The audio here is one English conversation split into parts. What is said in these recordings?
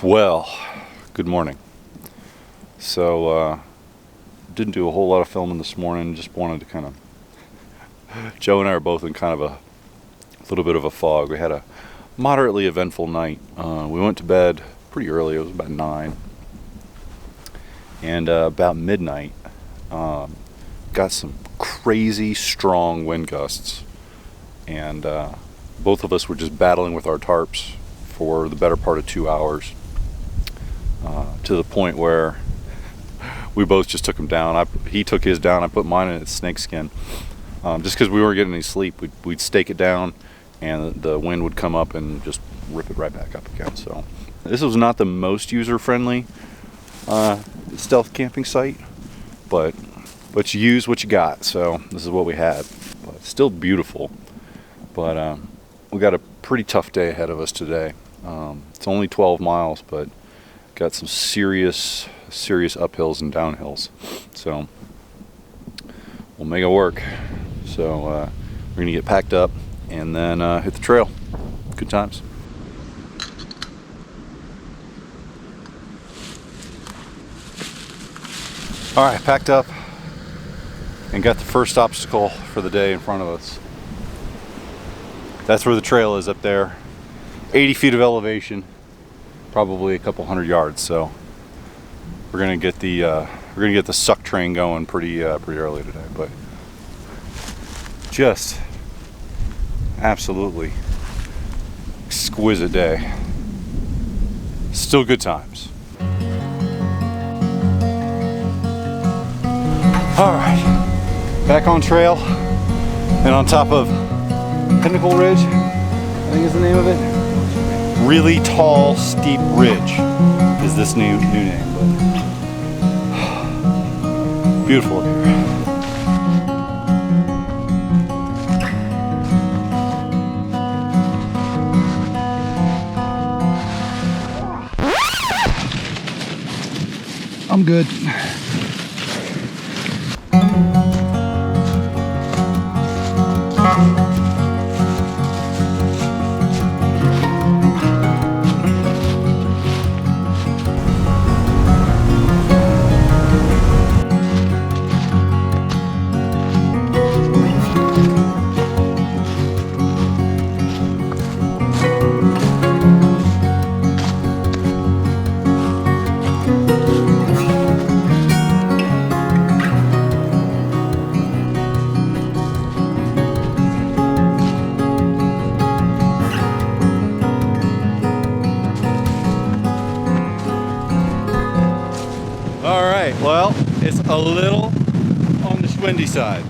Well, good morning. So, didn't do a whole lot of filming this morning. Just wanted to kind of, Joe and I are both in kind of a little bit of a fog. We had a moderately eventful night. We went to bed pretty early. It was about 9. And about midnight, got some crazy strong wind gusts. And both of us were just battling with our tarps for the better part of 2 hours. To the point where we both just took him down. He took his down, I put mine in its snakeskin. Just because we weren't getting any sleep, we'd stake it down and the wind would come up and just rip it right back up again. So this was not the most user-friendly stealth camping site, but you use what you got. So this is what we had. But still beautiful. But we got a pretty tough day ahead of us today. It's only 12 miles, but got some serious uphills and downhills. So we'll make it work. So we're gonna get packed up and then hit the trail. Good times. All right, packed up and got the first obstacle for the day in front of us. That's where the trail is up there. 80 feet of elevation, probably a couple hundred yards. So we're gonna get the suck train going pretty early today. But just absolutely exquisite day. Still good times. All right, back on trail and on top of Pinnacle Ridge, I think is the name of it. Really tall, steep ridge is this new name, but beautiful up here. I'm good. Well, it's a little on the windy side.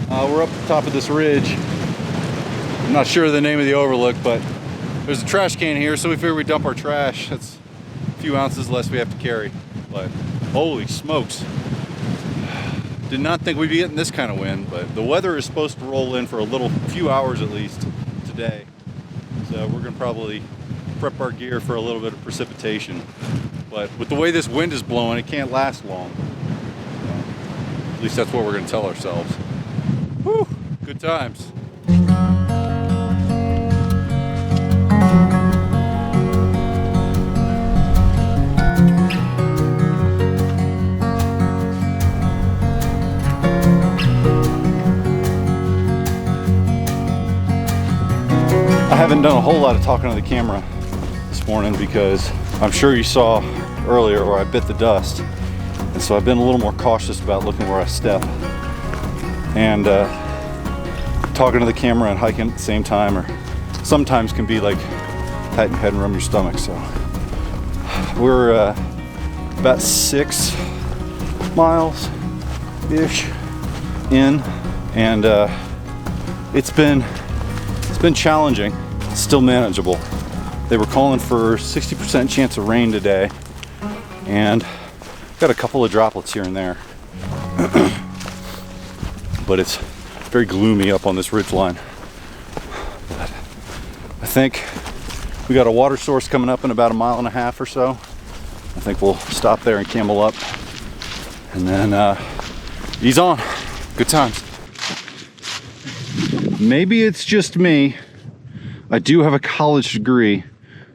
We're up the top of this ridge. I'm not sure the name of the overlook, but there's a trash can here, so we figured we'd dump our trash. That's a few ounces less we have to carry. But holy smokes. Did not think we'd be getting this kind of wind, but the weather is supposed to roll in for a few hours at least today. So we're gonna probably prep our gear for a little bit of precipitation. But with the way this wind is blowing, it can't last long. At least that's what we're going to tell ourselves. Whew, good times. I haven't done a whole lot of talking to the camera this morning because I'm sure you saw earlier where I bit the dust, and so I've been a little more cautious about looking where I step, and talking to the camera and hiking at the same time, or sometimes can be like patting your head and rubbing your stomach. So we're about 6 miles ish in, and it's been challenging. It's still manageable. They were calling for 60% chance of rain today, and got a couple of droplets here and there. But it's very gloomy up on this ridge line. But I think we got a water source coming up in about 1.5 miles or so. I think we'll stop there and camel up, and then ease on. Good times. Maybe it's just me. I do have a college degree,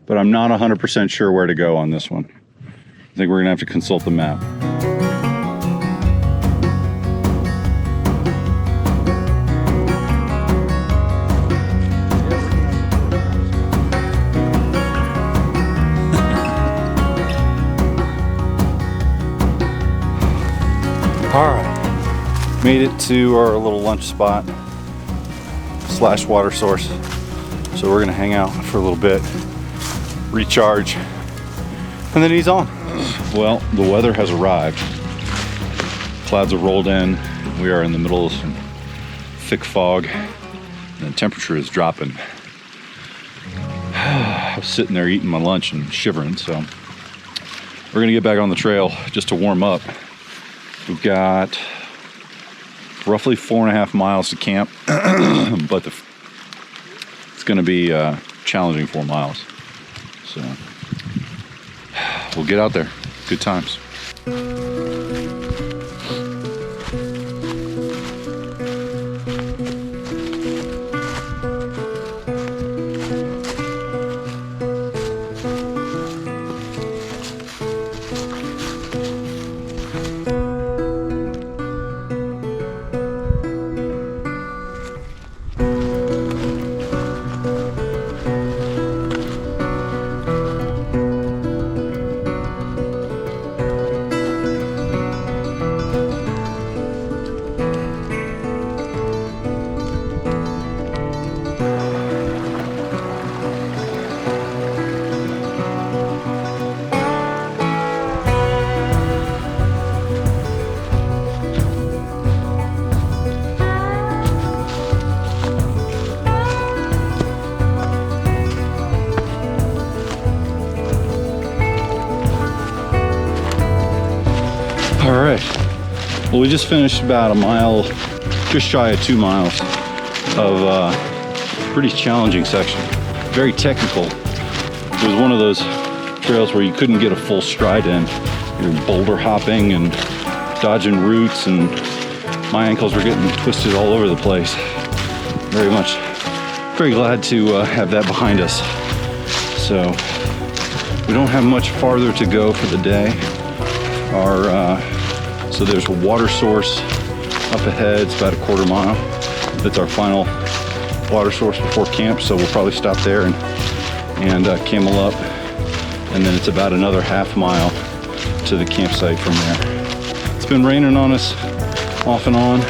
but I'm not 100% sure where to go on this one. I think we're gonna have to consult the map. All right, made it to our little lunch spot / water source. So we're gonna hang out for a little bit, recharge, and then he's on. Well, the weather has arrived. Clouds have rolled in. We are in the middle of some thick fog, and the temperature is dropping. I was sitting there eating my lunch and shivering, so we're gonna get back on the trail just to warm up. We've got roughly 4.5 miles to camp, but it's going to be challenging 4 miles. So we'll get out there. Good times. All right, well, we just finished about a mile, just shy of 2 miles of a pretty challenging section. Very technical. It was one of those trails where you couldn't get a full stride in. You're boulder hopping and dodging roots, and my ankles were getting twisted all over the place. Very glad to have that behind us. So we don't have much farther to go for the day. So there's a water source up ahead. It's about a 1/4 mile. That's our final water source before camp. So we'll probably stop there and camel up, and then it's about another 1/2 mile to the campsite from there. It's been raining on us off and on,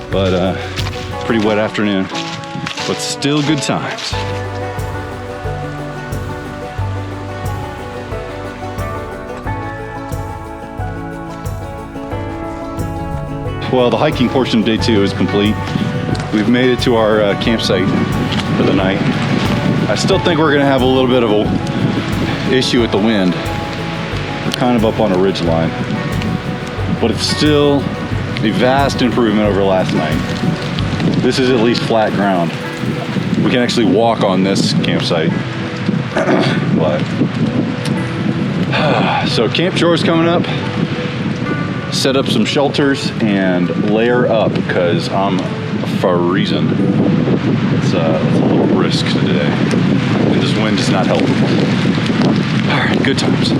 but pretty wet afternoon, but still good times. Well, the hiking portion of day 2 is complete. We've made it to our campsite for the night. I still think we're gonna have a little bit of a issue with the wind. We're kind of up on a ridge line, but it's still a vast improvement over last night. This is at least flat ground. We can actually walk on this campsite. But so camp chores coming up. Set up some shelters and layer up because I'm freezing. It's a little brisk today, and this wind is not helping. All right, good times.